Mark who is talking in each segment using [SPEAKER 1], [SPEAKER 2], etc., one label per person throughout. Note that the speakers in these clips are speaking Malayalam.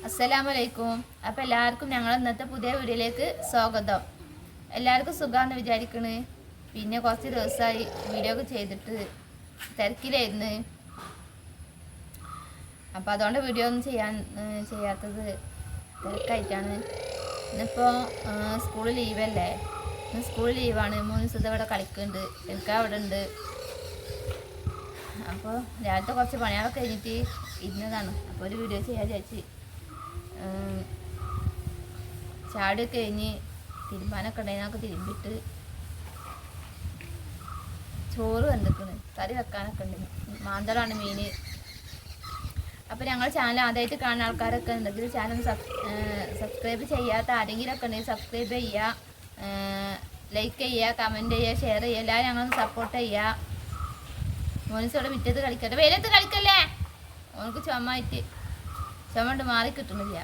[SPEAKER 1] അസ്സലാമലൈക്കും. അപ്പോൾ എല്ലാവർക്കും ഞങ്ങൾ ഇന്നത്തെ പുതിയ വീഡിയോയിലേക്ക് സ്വാഗതം. എല്ലാവർക്കും സുഖമാണെന്ന് വിചാരിക്കണ്. പിന്നെ കുറച്ച് ദിവസമായി വീഡിയോ ഒക്കെ ചെയ്തിട്ട് തിരക്കിലായിരുന്നു. അപ്പോൾ അതുകൊണ്ട് വീഡിയോ ഒന്നും ചെയ്യാത്തത് തിരക്കായിട്ടാണ്. ഇന്നിപ്പോൾ സ്കൂൾ ലീവല്ലേ, ഇന്ന് സ്കൂൾ ലീവാണ്. 3 ദിവസത്തെ ഇവിടെ കളിക്കുന്നുണ്ട്. എനിക്ക് അവിടെ ഉണ്ട്. അപ്പോൾ രാവിലത്തെ കുറച്ച് പണികളൊക്കെ കഴിഞ്ഞിട്ട് ഇരുന്നതാണ്. അപ്പോൾ ഒരു വീഡിയോ ചെയ്യാൻ വിചാരിച്ച് ചാടിയൊക്കെ കഴിഞ്ഞ് തിരുമ്പാനൊക്കെ ഉണ്ടായിരുന്നൊക്കെ തിരുമ്പിട്ട് ചോറ് വെന്തിക്കണ്, കറി വെക്കാനൊക്കെ ഉണ്ട്. മാന്തളാണ് മീൻ. അപ്പോൾ ഞങ്ങൾ ചാനൽ ആദ്യമായിട്ട് കാണുന്ന ആൾക്കാരൊക്കെ ഉണ്ടെങ്കിൽ ചാനൽ സബ്സ്ക്രൈബ് ചെയ്യാത്ത ആരെങ്കിലുമൊക്കെ ഉണ്ടെങ്കിൽ സബ്സ്ക്രൈബ് ചെയ്യുക, ലൈക്ക് ചെയ്യുക, കമൻറ്റ് ചെയ്യുക, ഷെയർ ചെയ്യുക. എല്ലാവരും ഞങ്ങളൊന്ന് സപ്പോർട്ട് ചെയ്യുക. മോനിസോടെ മുറ്റത്ത് കളിക്കട്ടെ, വെയിലത്ത് കളിക്കല്ലേ. ഓനക്ക് ചുമ കൊണ്ട് മാറി കിട്ടുന്നില്ല.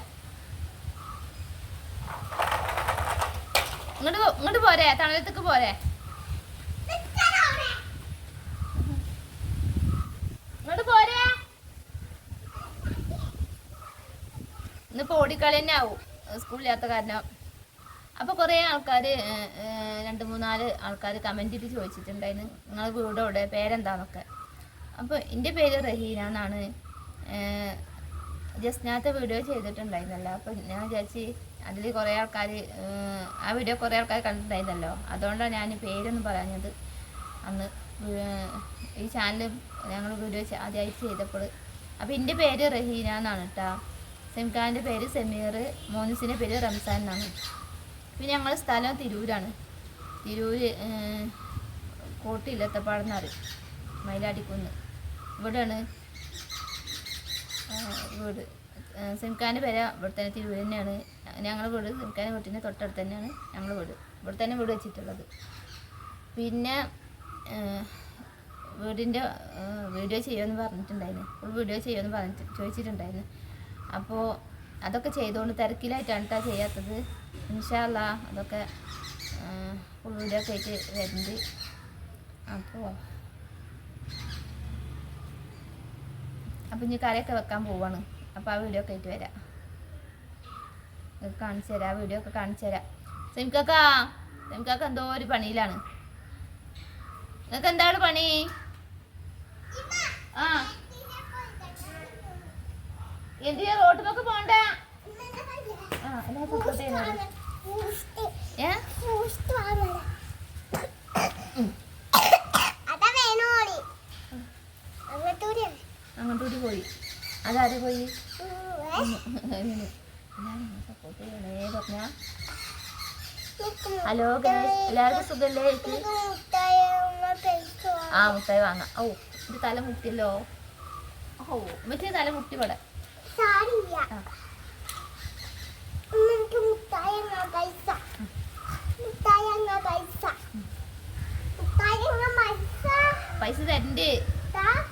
[SPEAKER 1] ഇങ്ങോട്ട് പോരെ, തണലത്തേക്ക് പോരെ. ഇങ്ങോട്ട് പോരെ. ഇന്നിപ്പോൾ ഓടിക്കളി തന്നെ ആവും സ്കൂളില്ലാത്ത കാരണം. അപ്പോൾ കുറേ ആൾക്കാർ 2-3-4 ആൾക്കാർ കമൻറ്റിട്ട് ചോദിച്ചിട്ടുണ്ടായിരുന്നു നിങ്ങൾ വീടോടെ പേരെന്താന്നൊക്കെ. അപ്പോൾ എൻ്റെ പേര് റഹീന എന്നാണ്. ജസ്റ്റിനകത്ത് വീഡിയോ ചെയ്തിട്ടുണ്ടായിരുന്നല്ലോ. അപ്പോൾ ഞാൻ വിചാരിച്ച് അതിൽ കുറേ ആൾക്കാർ ആ വീഡിയോ കുറേ ആൾക്കാർ കണ്ടിട്ടുണ്ടായിരുന്നല്ലോ. അതുകൊണ്ടാണ് ഞാൻ പേരൊന്നും പറഞ്ഞത്. അന്ന് ഈ ചാനൽ ഞങ്ങൾ വീഡിയോ ആദ്യമായിട്ട് ചെയ്തപ്പോൾ. അപ്പോൾ എൻ്റെ പേര് റഹീന എന്നാണ് കേട്ടോ. സെമിഖാൻ്റെ പേര് സമീർ, മോനിസിൻ്റെ പേര് റംസാൻ എന്നാണ്. പിന്നെ ഞങ്ങളുടെ സ്ഥലം തിരൂരാണ്. തിരൂർ കോട്ടില്ലത്തപ്പാടെന്ന് പറയും, മയിലാടിക്കുന്ന്. ഇവിടെയാണ് വീട്. സെമിഖാൻ്റെ പേര് ഇവിടെ തന്നെ തിരൂർ തന്നെയാണ് ഞങ്ങളുടെ വീട്. സെമിഖാൻ്റെ വീട്ടിൻ്റെ തൊട്ടടുത്ത് തന്നെയാണ് ഞങ്ങളുടെ വീട്. ഇവിടെ തന്നെ വീട് വെച്ചിട്ടുള്ളത്. പിന്നെ വീടിൻ്റെ വീഡിയോ ചെയ്യുമെന്ന് പറഞ്ഞിട്ടുണ്ടായിരുന്നു. ഫുൾ വീഡിയോ ചെയ്യുമെന്ന് ചോദിച്ചിട്ടുണ്ടായിരുന്നു. അപ്പോൾ അതൊക്കെ ചെയ്തുകൊണ്ട് തിരക്കിലായിട്ടാണ് കേട്ടോ ചെയ്യാത്തത്. ഇൻഷാ അല്ലാഹ് അതൊക്കെ ഫുൾ വീഡിയോ ഒക്കെ ആയിട്ട് വരുന്നുണ്ട്. അപ്പോൾ ഇനി കറിയൊക്കെ വെക്കാൻ പോവാണ്. അപ്പോൾ ആ വീഡിയോ ഒക്കെ ആയിട്ട് വരാം, കാണിച്ചു തരാം. ആ വീഡിയോ ഒക്കെ കാണിച്ചു തരാം. സെമിക്കാക്ക എന്തോ ഒരു പണിയിലാണ്. നിങ്ങൾക്ക് എന്താണ് പണി? ആ എന്തിനാ റോട്ടിലൊക്കെ പോണ്ടേ? ആ എന്നാ കുട്ടോട്ടെ. അങ്ങോട്ടൂടി പോയി. അതാരെ പോയി? ഹലോ എല്ലാവർക്കും സുഖല്ലേ? ആ മുട്ടായി വാങ്ങാം. ഓ ഇത് തല മുട്ടിയല്ലോ. ഓ മറ്റേ തല മുട്ടി ഇവിടെ. പൈസ തരണ്ട്,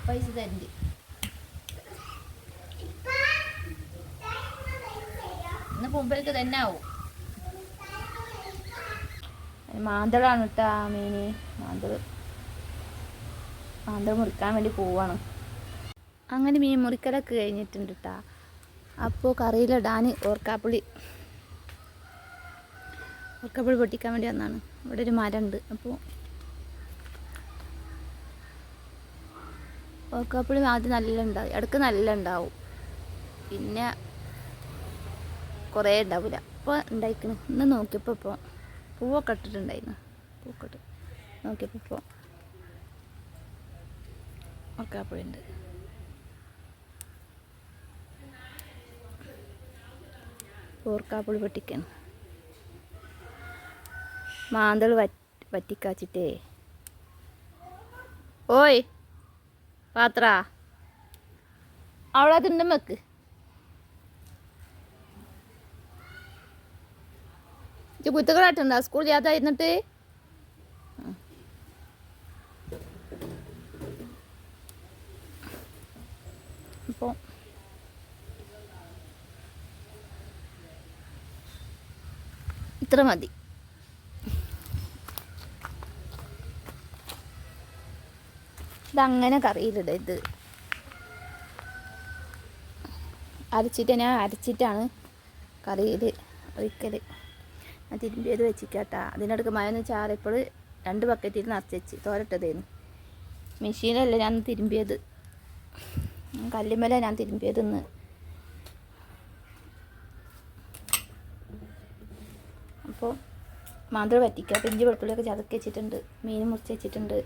[SPEAKER 1] പൈസ തരണ്ട്. ഇന്ന് മുമ്പിലേക്ക് തന്നെ ആവും. മാന്തളാണ് കേട്ടോ മീന്. മാന്തൾ മുറിക്കാൻ വേണ്ടി പോവാണ്. അങ്ങനെ മീൻ മുറിക്കലൊക്കെ കഴിഞ്ഞിട്ടുണ്ട് കേട്ടോ. അപ്പോൾ കറിയിലിടാൻ ഓർക്കാപ്പുളി പൊട്ടിക്കാൻ വേണ്ടി വന്നാണ്. ഇവിടെ ഒരു മരമുണ്ട്. അപ്പോൾ ഓർക്കാപ്പുളി ആദ്യം നല്ല ഉണ്ടാവും, ഇടയ്ക്ക് നല്ല ഉണ്ടാവും, പിന്നെ കുറേ ഉണ്ടാവില്ല. അപ്പോൾ ഉണ്ടായിക്കണ്. ഇന്ന് നോക്കിയപ്പോൾ ഇപ്പോൾ പൂവൊക്കെ ഇട്ടിട്ടുണ്ടായിരുന്നു. പൂക്കട്ട് നോക്കിയപ്പോൾ ഇപ്പോൾ ഓർക്കാപ്പുളി ഉണ്ട്. ഓർക്കാപ്പുളി പൊട്ടിക്കണം. മാന്തൾ വറ്റിക്കാച്ചിട്ടേ. ഓയ് പാത്ര അവിടെ അതുണ്ട് വെക്ക്. കുത്തുകളായിട്ടുണ്ടോ സ്കൂൾ യാത്ര ഇരുന്നിട്ട്? അപ്പോൾ ഇത്ര മതി. ഇതങ്ങനെ കറിയിലിടരുത്. അരച്ചിട്ടാണ് കറിയിൽ ഒഴിക്കൽ. ഞാൻ തിരുമ്പിയത് വെച്ചിട്ടാ. അതിനടുക്ക് മഴന്ന് ചാറിയപ്പോൾ 2 ബക്കറ്റിൽ നിറച്ച് വെച്ച് തോരട്ടതായിരുന്നു. മെഷീനല്ല ഞാൻ തിരുമ്പിയത്, കല്ലുമ്മല ഞാൻ തിരുമ്പിയതെന്ന്. അപ്പോൾ മാന്തൾ പറ്റിക്കുക. പിഞ്ച് വെളുത്തുള്ളിയൊക്കെ ചതക്കി വെച്ചിട്ടുണ്ട്, മീൻ മുറിച്ച് വെച്ചിട്ടുണ്ട്.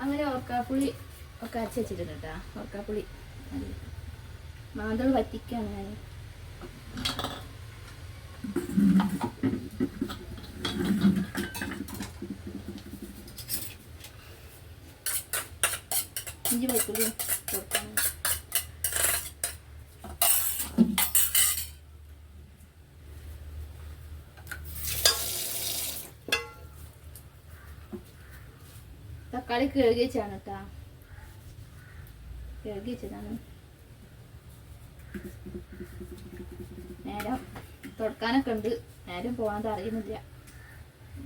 [SPEAKER 1] അങ്ങനെ ഓർക്കാപ്പുളി ഒക്കെ അരച്ച് വെച്ചിട്ടുണ്ട് കേട്ടോ. ഓർക്കാപ്പുളി മാന്തൾ പറ്റിക്കുകയാണ് ഞാൻ. ഇഞ്ചി വെളുത്തുള്ളി കൊടുക്കാൻ തക്കാളി കഴുകി വെച്ചാണ് കേട്ടോ. കഴുകി വെച്ചതാണ്. നേരം തുടക്കാനൊക്കെ ഉണ്ട്. നേരം പോകാൻ അറിയുന്നില്ല.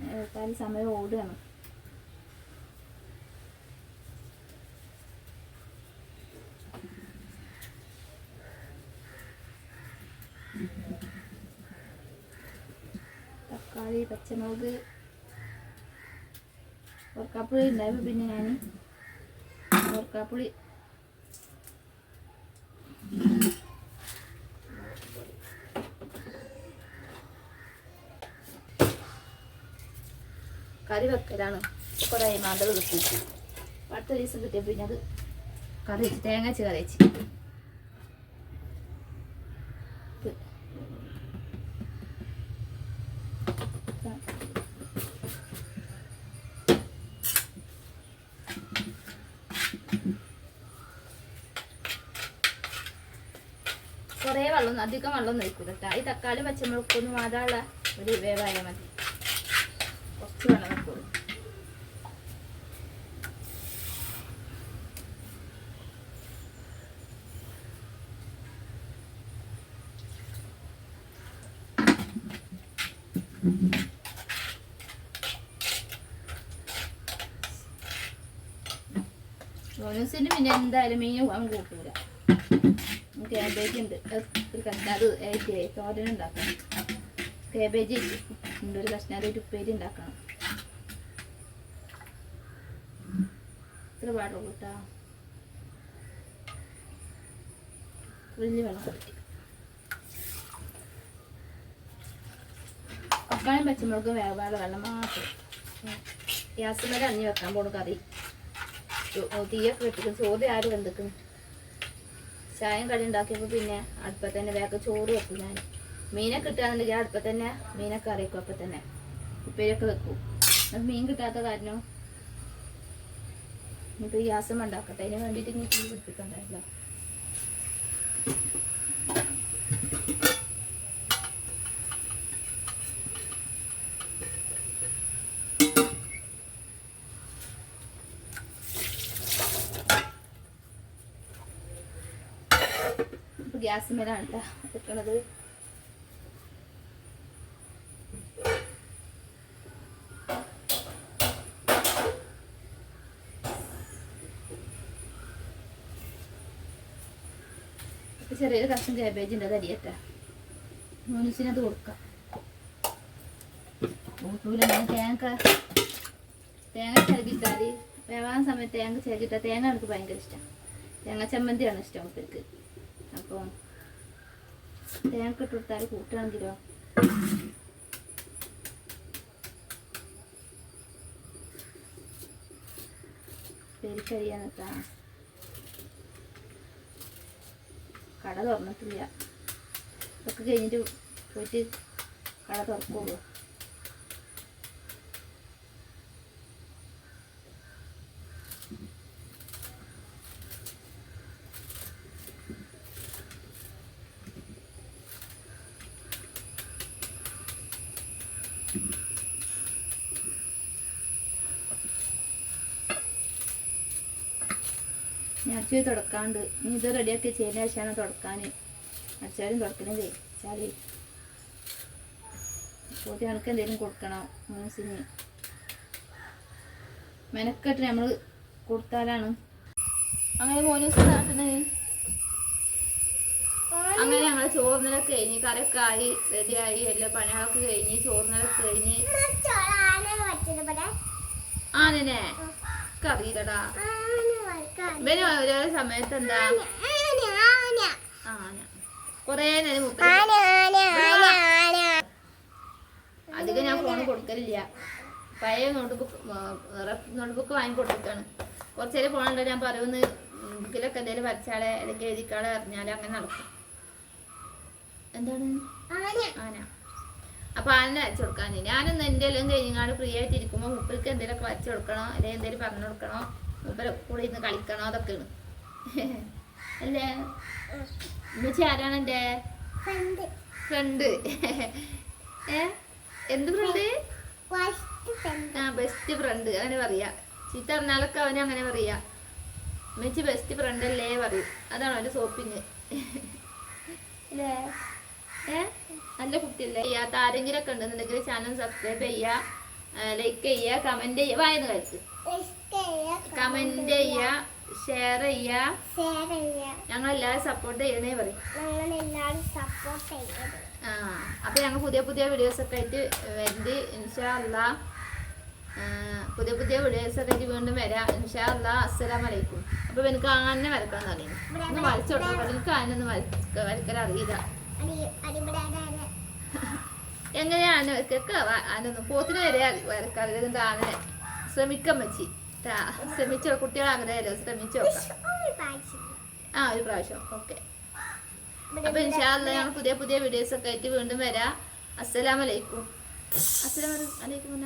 [SPEAKER 1] നേരത്താൽ സമയം ഓടുകയാണ്. തക്കാളി, പച്ചമുളക്, ഓർക്കാപ്പുളി ഉണ്ടായപ്പോൾ പിന്നെ ഞാൻ ഓർക്കാപ്പുളി കറി വെക്കലാണ്. കുറേ മാന്തൾ കിട്ടി. അടുത്ത ദിവസം കിട്ടിയപ്പോൾ പിന്നെ അത് കറി വെച്ച് തേങ്ങ വെച്ച് കറി വെച്ച്. കുറേ വെള്ളം, അധികം വെള്ളം ഒഴിക്കൂല കേട്ടോ. ഈ തക്കാളി പച്ചമുളകൊന്നും വാടാനുള്ള ഒരു വേവായാൽ മതി. കുറച്ച് വെള്ളം വെക്കുള്ളൂ. മോനൂസിന് പിന്നെ എന്തായാലും മീൻ പോകാൻ കൂട്ടൂല. കാബേജ് ഉണ്ട്, ഒരു കഷ്ണം അത് തോരൻ ഉണ്ടാക്കണം. കാബേജ് ഉണ്ട്, ഒരു കഷ്ണം അതായിട്ട് ഉപ്പേരി ഉണ്ടാക്കണം. ഇത്ര പാടുള്ളൂ കേട്ടോ. വലിയ വെള്ളം കൊടുത്തി. തക്കാളിയും പച്ചമുളകും വേവാതെ വെള്ളം മാത്രം. ഗ്യാസിന്മേൽ അഞ്ഞി വെക്കാൻ പോണു കറി. തീയൊക്കെ വെട്ടിക്കും. ചോറ് ആര് വെന്തിക്കും. ചായയും കടി ഉണ്ടാക്കിയപ്പോൾ പിന്നെ അടുപ്പത്ത് തന്നെ വേഗം ചോറ് വെക്കും. ഞാൻ മീനൊക്കെ കിട്ടുകയാണെന്നുണ്ടെങ്കിൽ അടുപ്പത്ത് തന്നെ മീനൊക്കെ അറിയിക്കും. അപ്പം തന്നെ ഉപ്പേരിയൊക്കെ വെക്കും. മീൻ കിട്ടാത്ത കാരണം ഇനിയിപ്പോൾ ഗ്യാസും ഉണ്ടാക്കട്ടെ. അതിന് വേണ്ടിയിട്ട് ഇനി തീ പിടിപ്പിക്കണ്ടല്ലോ. ഗ്യാസ് മേലാണ് കേട്ടോ വെക്കണത്. ചെറിയൊരു കഷ്ണം കാബേജിൻ്റെ അത് അരിയട്ടെ. മോനൂസിനത് കൊടുക്കാം. തേങ്ങ ചിരകിട്ടാൽ വേവാൻ സമയത്ത് തേങ്ങ ചിരകിട്ടാൽ തേങ്ങ എനിക്ക് ഭയങ്കര ഇഷ്ടമാണ്. തേങ്ങ ചമ്മന്തിയാണ് ഇഷ്ടം അവർക്ക്. അപ്പോൾ തേങ്ങ ഇട്ട് കൊടുത്താൽ കൂട്ടുകയാണെങ്കിലോ പെരിക്കഴിയാൻ നിൽക്കാം. കട തുറന്നിട്ടില്ല. ഇതൊക്കെ കഴിഞ്ഞിട്ട് പോയിട്ട് കട തുറക്കുള്ളൂ. അടിച്ചു തുടക്കാണ്ട് ഇനി ഇത് റെഡിയാക്കി ചെയ്യുന്ന ശേഷമാണ് തുടക്കാൻ. അടിച്ചാലും തുടക്കണം ചെയ്ച്ചാൽ പോയിട്ട് കണക്ക് എന്തെങ്കിലും കൊടുക്കണം. മനസ്സിന് മെനക്കെട്ട് നമ്മൾ കൊടുത്താലാണ്. അങ്ങനെ മോനൂസ് നാട്ടിന് അങ്ങനെ ഞങ്ങൾ ചോറിനലൊക്കെ കഴിഞ്ഞ് കറിയൊക്കെ ആയി റെഡിയായി എല്ലാ പണികളൊക്കെ കഴിഞ്ഞ് ചോറിനലൊക്കെ കഴിഞ്ഞ് ആനനെ അറിയില്ലടാ ഇവന് ഓരോ സമയത്ത് എന്താ ആന കൊറേ നേരം അധികം ഞാൻ ഫോണ് കൊടുക്കലില്ല പഴയ നോട്ട്ബുക്ക് വാങ്ങി കൊടുത്തിട്ടാണ് കുറച്ച് നേരം ഫോണുണ്ടോ ഞാൻ പറയുമെന്ന് ബുക്കിലൊക്കെ എന്തെങ്കിലും വരച്ചാളെ അല്ലെങ്കിൽ എഴുതിക്കാളെ അറിഞ്ഞാലേ അങ്ങനെ നടക്കും എന്താണ് ആന അപ്പൊ ആന വരച്ചു കൊടുക്കാൻ ഞാനൊന്ന് എൻ്റെ എല്ലാം കഴിഞ്ഞാൽ ഫ്രീ ആയിട്ട് ഇരിക്കുമ്പോൾ മുപ്പർക്ക് എന്തെങ്കിലുമൊക്കെ വരച്ചു കൊടുക്കണോ അല്ലെങ്കിൽ എന്തെങ്കിലും പറഞ്ഞു കൊടുക്കണോ മുപ്പര കൂടെ ഇരുന്ന് കളിക്കണോ അതൊക്കെയാണ് അല്ലേ ഉമ്മച്ചി ആരാണ് എൻ്റെ ഫ്രണ്ട് എന്ത് ഫ്രണ്ട് ആ ബെസ്റ്റ് ഫ്രണ്ട് അങ്ങനെ പറയാ ചീത്ത അറിഞ്ഞാലൊക്കെ അവന് അങ്ങനെ പറയാ ഉമ്മച്ചി ബെസ്റ്റ് ഫ്രണ്ട് അല്ലേ പറയും അതാണ് അവൻ്റെ സോപ്പിങ് അല്ലേ നല്ല കുട്ടിയല്ലേ ചെയ്യാത്ത ആരെങ്കിലും ഒക്കെ ഉണ്ടെന്നുണ്ടെങ്കിൽ ചാനൽ സബ്സ്ക്രൈബ് ചെയ്യുക ലൈക്ക് ചെയ്യുക കമന്റ് ചെയ്യുക വായന കഴിച്ച് കമന്റ് ചെയ്യുക ഷെയർ ചെയ്യുക ഞങ്ങളെല്ലാവരും സപ്പോർട്ട് ചെയ്യണേ പറയും ആ അപ്പൊ ഞങ്ങൾ പുതിയ പുതിയ വീഡിയോസ് ഒക്കെ ആയിട്ട് വരുന്നത് ഇൻഷാ അല്ലാ പുതിയ പുതിയ വീഡിയോസ് ഒക്കെ ആയിട്ട് വീണ്ടും വരാം ഇൻഷാ അല്ലാ അസ്സലാമു അലൈക്കും അപ്പൊ എനിക്ക് ആനെ വരക്കാൻ അറിയുന്നു ഒന്ന് വരച്ചു കൊടുക്കാം എനിക്ക് ആനൊന്നും വരക്കാൻ അറിയില്ല എങ്ങനെയാണ് വരക്കൊക്കെ ആനൊന്നും പോത്തിന് വരെ വരക്കാറില്ല എന്നിട്ട് ആനനെ ശ്രമിക്കാൻ വെച്ചി ശ്രമിച്ചോ കുട്ടികളെ ആഗ്രഹമല്ലോ ശ്രമിച്ചു നോക്കാം ആ ഒരു പ്രാവശ്യം ഓക്കെ അപ്പൊ ഇൻഷാ അല്ലാ ഞങ്ങൾ പുതിയ പുതിയ വീഡിയോസ് ഒക്കെ ആയിട്ട് വീണ്ടും വരാം അസ്സലാമു അലൈക്കും അസ്സലാമു അലൈക്കും